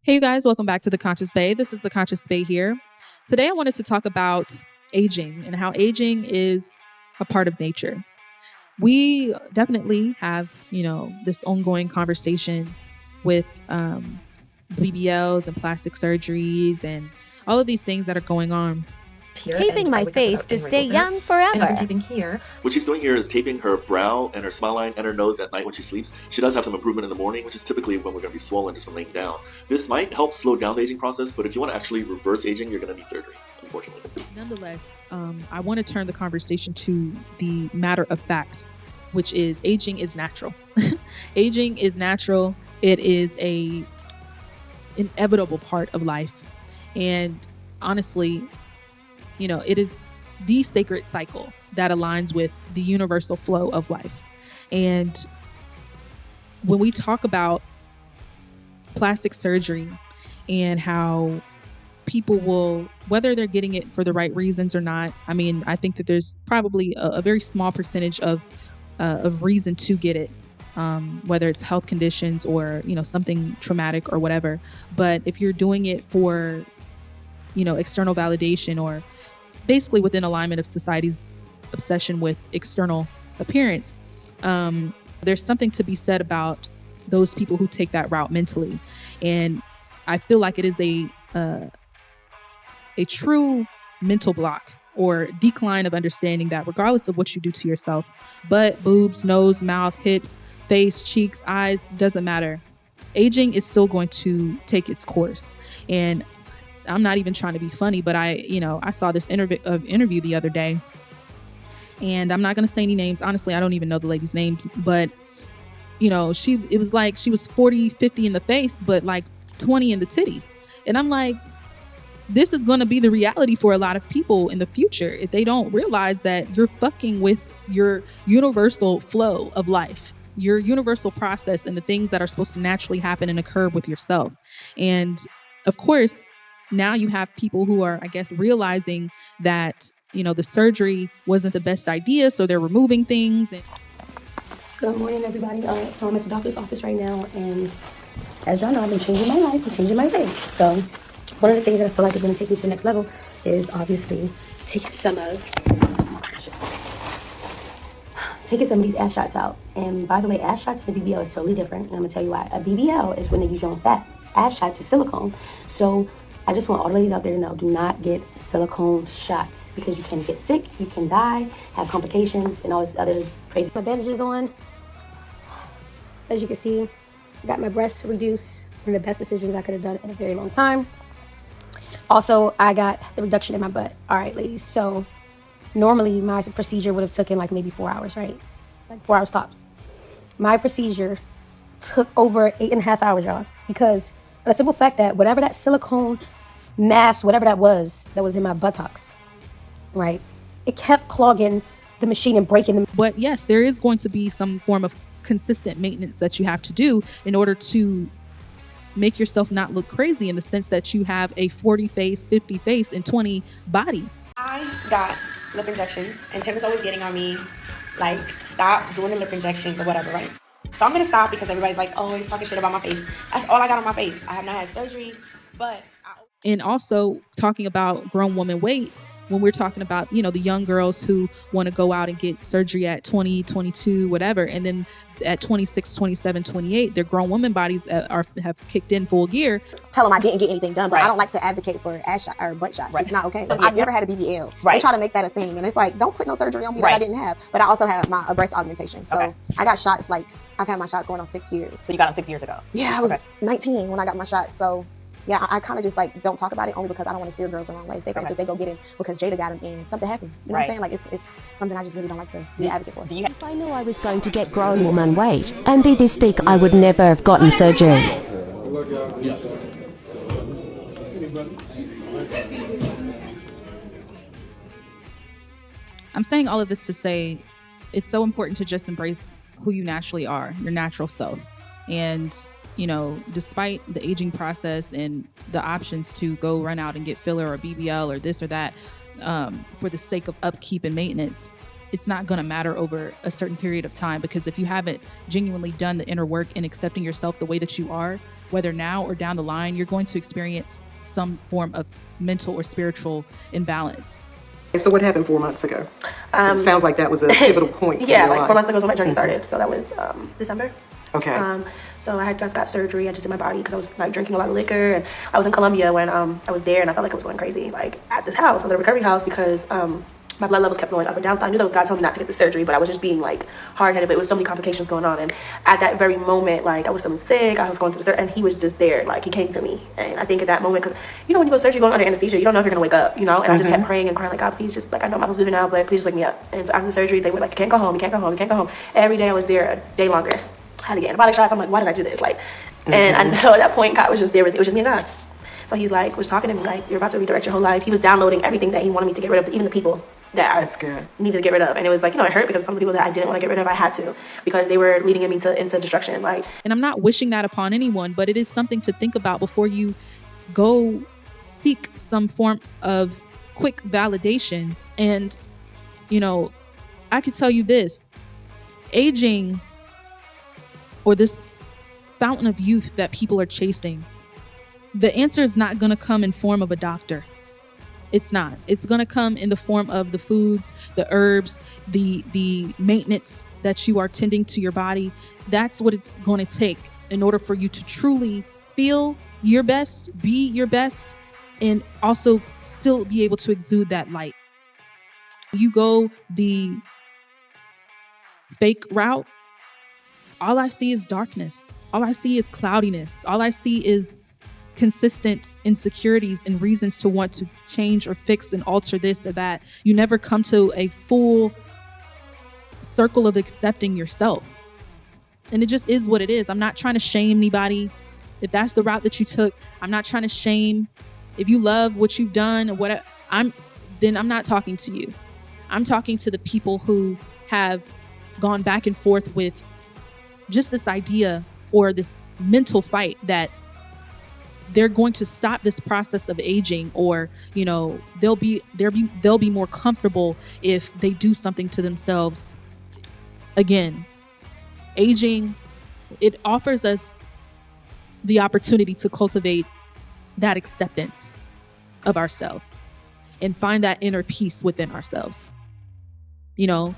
Hey you guys, welcome back to The Conscious Bae. This is The Conscious Bae here. Today I wanted to talk about aging and how aging is a part of nature. We definitely have, this ongoing conversation with BBLs and plastic surgeries and all of these things that are going on. Taping my face to stay young forever. And I'm taping here. What she's doing here is taping her brow and her smile line and her nose at night when she sleeps. She does have some improvement in the morning, which is typically when we're going to be swollen just from laying down. This might help slow down the aging process, but if you want to actually reverse aging, you're going to need surgery, unfortunately. Nonetheless, I want to turn the conversation to the matter of fact, which is aging is natural. Aging is natural. It is an inevitable part of life. And honestly, it is the sacred cycle that aligns with the universal flow of life. And when we talk about plastic surgery and how people will, whether they're getting it for the right reasons or not, I think that there's probably a very small percentage of reason to get it, whether it's health conditions or, something traumatic or whatever. But if you're doing it for, external validation or basically within alignment of society's obsession with external appearance, there's something to be said about those people who take that route mentally. And I feel like it is a true mental block or decline of understanding that regardless of what you do to yourself, butt, boobs, nose, mouth, hips, face, cheeks, eyes, doesn't matter. Aging is still going to take its course. And I'm not even trying to be funny, but I saw this interview the other day, and I'm not going to say any names. Honestly, I don't even know the lady's names, but it was like she was 40, 50 in the face, but like 20 in the titties. And I'm like, this is going to be the reality for a lot of people in the future if they don't realize that you're fucking with your universal flow of life, your universal process, and the things that are supposed to naturally happen and occur with yourself. And of course, now you have people who are, I guess, realizing that, the surgery wasn't the best idea. So they're removing things. Good morning, everybody. So I'm at the doctor's office right now. And as y'all know, I've been changing my life and changing my face. So one of the things that I feel like is going to take me to the next level is obviously taking some of these ass shots out. And by the way, ass shots and a BBL is totally different. And I'm going to tell you why. A BBL is when they use your own fat. Ass shots is silicone. So I just want all the ladies out there to know, do not get silicone shots because you can get sick, you can die, have complications, and all this other crazy. My bandages on. As you can see, I got my breasts reduced. One of the best decisions I could have done in a very long time. Also, I got the reduction in my butt. All right, ladies. So normally my procedure would have taken like maybe 4 hours, right? Like 4 hours tops. My procedure took over 8.5 hours, y'all, because the simple fact that whatever that silicone mass, whatever that was in my buttocks, right? It kept clogging the machine and breaking them. But yes, there is going to be some form of consistent maintenance that you have to do in order to make yourself not look crazy, in the sense that you have a 40 face, 50 face, and 20 body. I got lip injections, and Tim is always getting on me, like, stop doing the lip injections or whatever, right? So I'm going to stop because everybody's like, oh, he's talking shit about my face. That's all I got on my face. I have not had surgery, but... And also talking about grown woman weight, when we're talking about, the young girls who want to go out and get surgery at 20, 22, whatever. And then at 26, 27, 28, their grown woman bodies have kicked in full gear. Tell them I didn't get anything done, but Right. I don't like to advocate for ass shot or butt shots. Right. It's not okay. I've never had a BBL. Right. They try to make that a thing, and it's like, don't put no surgery on me that I didn't have. But I also have a breast augmentation. So Okay. I got shots, like, I've had my shots going on 6 years. So you got them 6 years ago? Yeah, I was Okay. 19 when I got my shot. So yeah, I kind of just like don't talk about it only because I don't want to steer girls the wrong way. Say for instance, they go get it because Jada got them and something happens. You know what I'm saying? Like it's something I just really don't like to be an advocate for. If I knew I was going to get grown woman weight and be this thick, I would never have gotten surgery. I'm saying all of this to say it's so important to just embrace who you naturally are, your natural self. And despite the aging process and the options to go run out and get filler or BBL or this or that, for the sake of upkeep and maintenance, it's not going to matter over a certain period of time, because if you haven't genuinely done the inner work in accepting yourself the way that you are, whether now or down the line, you're going to experience some form of mental or spiritual imbalance. So what happened 4 months ago? It sounds like that was a pivotal point. Yeah, like 4 months ago is when my journey started. So that was December. Okay. So I had just got surgery. I just did my body because I was like drinking a lot of liquor, and I was in Colombia when I was there, and I felt like I was going crazy. Like at this house, I was at a recovery house because my blood levels kept going up and down. So I knew that was God telling me not to get the surgery, but I was just being like hard-headed. But it was so many complications going on, and at that very moment, like I was feeling sick. I was going through the surgery, and he was just there. Like he came to me, and I think at that moment, because you know when you go to surgery, you're going under anesthesia, you don't know if you're gonna wake up, you know. And I just kept praying and crying like, God, please just like I know my was living now, but please just wake me up. And so after the surgery, they were like, you can't go home, you can't go home, you can't go home. Every day I was there a day longer. I had to get antibiotic shots. I'm like, why did I do this? Like, and so at that point, God was just there. It was just me and God. So he's like, was talking to me like, you're about to redirect your whole life. He was downloading everything that he wanted me to get rid of, even the people that I needed to get rid of. And it was like, you know, it hurt because some of the people that I didn't want to get rid of, I had to, because they were leading me into destruction. Like, and I'm not wishing that upon anyone, but it is something to think about before you go seek some form of quick validation. And, you know, I could tell you this, aging, or this fountain of youth that people are chasing, the answer is not going to come in form of a doctor. It's not. It's going to come in the form of the foods, the herbs, the maintenance that you are tending to your body. That's what it's going to take in order for you to truly feel your best, be your best, and also still be able to exude that light. You go the fake route, all I see is darkness. All I see is cloudiness. All I see is consistent insecurities and reasons to want to change or fix and alter this or that. You never come to a full circle of accepting yourself. And it just is what it is. I'm not trying to shame anybody. If that's the route that you took, I'm not trying to shame. If you love what you've done or whatever, then I'm not talking to you. I'm talking to the people who have gone back and forth with just this idea or this mental fight that they're going to stop this process of aging, or, you know, they'll be more comfortable if they do something to themselves. Again, aging, it offers us the opportunity to cultivate that acceptance of ourselves and find that inner peace within ourselves. You know,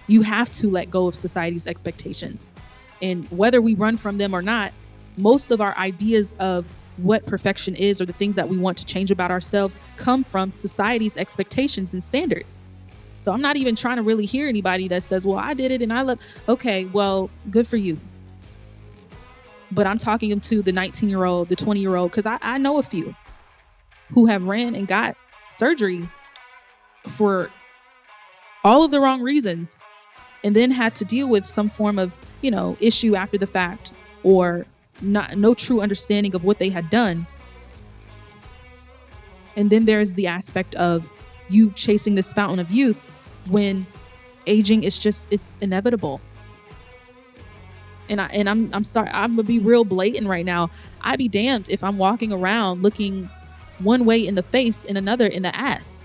you have to let go of society's expectations. And whether we run from them or not, most of our ideas of what perfection is or the things that we want to change about ourselves come from society's expectations and standards. So I'm not even trying to really hear anybody that says, well, I did it and I love, okay, well, good for you. But I'm talking to the 19-year-old, the 20-year-old, because I know a few who have ran and got surgery for all of the wrong reasons and then had to deal with some form of, you know, issue after the fact, or no true understanding of what they had done. And then there's the aspect of you chasing this fountain of youth when aging is just, it's inevitable. And I'm sorry, I'm gonna be real blatant right now. I'd be damned if I'm walking around looking one way in the face and another in the ass.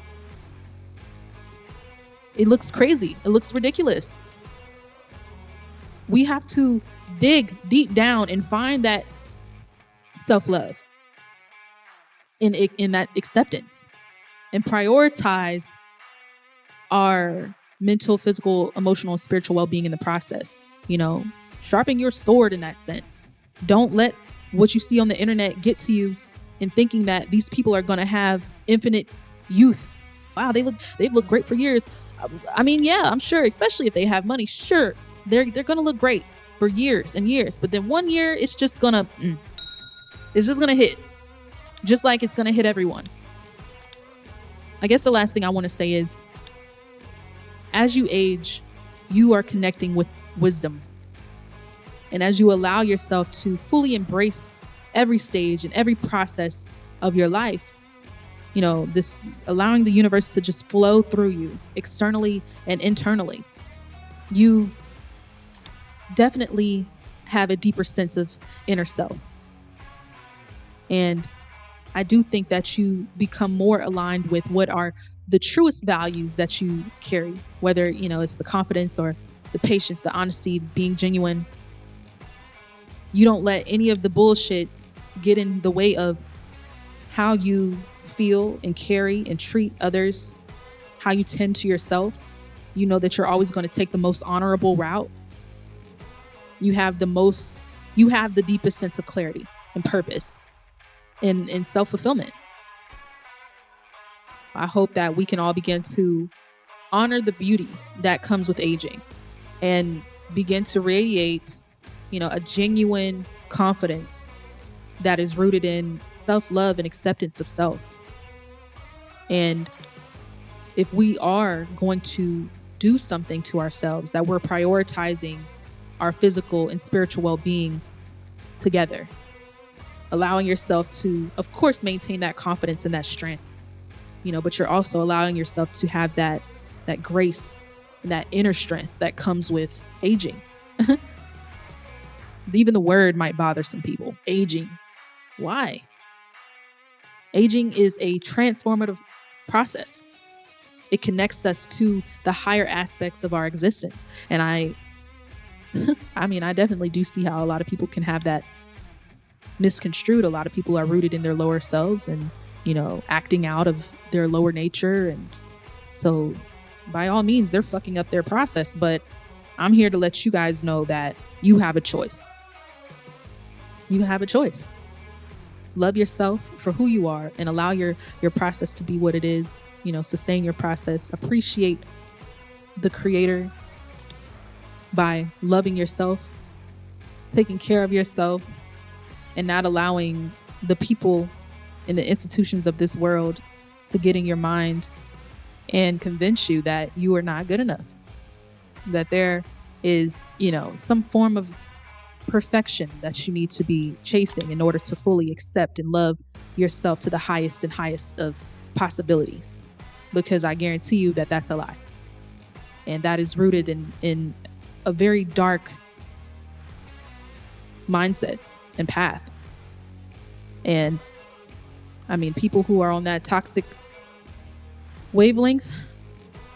It looks crazy. It looks ridiculous. We have to dig deep down and find that self-love in that acceptance, and prioritize our mental, physical, emotional, spiritual well-being in the process. You know, sharpen your sword in that sense. Don't let what you see on the internet get to you in thinking that these people are going to have infinite youth. Wow, they've looked great for years. I mean, yeah, I'm sure, especially if they have money, sure, they're going to look great for years and years. But then one year, it's just going to hit, just like it's going to hit everyone. I guess the last thing I want to say is, as you age, you are connecting with wisdom. And as you allow yourself to fully embrace every stage and every process of your life, you know, this allowing the universe to just flow through you externally and internally, you definitely have a deeper sense of inner self. And I do think that you become more aligned with what are the truest values that you carry, whether, you know, it's the confidence or the patience, the honesty, being genuine. You don't let any of the bullshit get in the way of how you feel and carry and treat others, how you tend to yourself. You know that you're always going to take the most honorable route. You have the deepest sense of clarity and purpose and self-fulfillment. I hope that we can all begin to honor the beauty that comes with aging and begin to radiate, a genuine confidence that is rooted in self-love and acceptance of self. And if we are going to do something to ourselves, that we're prioritizing our physical and spiritual well-being together, allowing yourself to, of course, maintain that confidence and that strength, but you're also allowing yourself to have that grace and that inner strength that comes with aging. Even the word might bother some people. Aging. Why? Aging is a transformative process. It connects us to the higher aspects of our existence. And I definitely do see how a lot of people can have that misconstrued. A lot of people are rooted in their lower selves and, acting out of their lower nature. And so by all means, they're fucking up their process. But I'm here to let you guys know that you have a choice. You have a choice. Love yourself for who you are and allow your process to be what it is. Sustain your process. Appreciate the creator by loving yourself, taking care of yourself, and not allowing the people in the institutions of this world to get in your mind and convince you that you are not good enough, that there is, some form of perfection that you need to be chasing in order to fully accept and love yourself to the highest and highest of possibilities. Because I guarantee you that that's a lie. And that is rooted in a very dark mindset and path. And people who are on that toxic wavelength,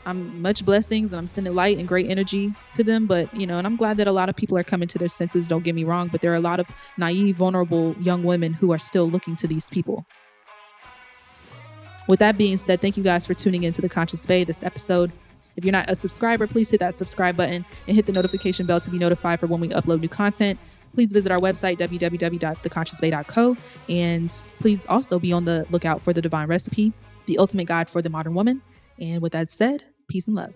I'm much blessings and I'm sending light and great energy to them. But, and I'm glad that a lot of people are coming to their senses. Don't get me wrong, but there are a lot of naive, vulnerable young women who are still looking to these people. With that being said, thank you guys for tuning into The Conscious Bae this episode. If you're not a subscriber, please hit that subscribe button and hit the notification bell to be notified for when we upload new content. Please visit our website, www.theconsciousbae.co. And please also be on the lookout for The Divine Recipe, the ultimate guide for the modern woman. And with that said, peace and love.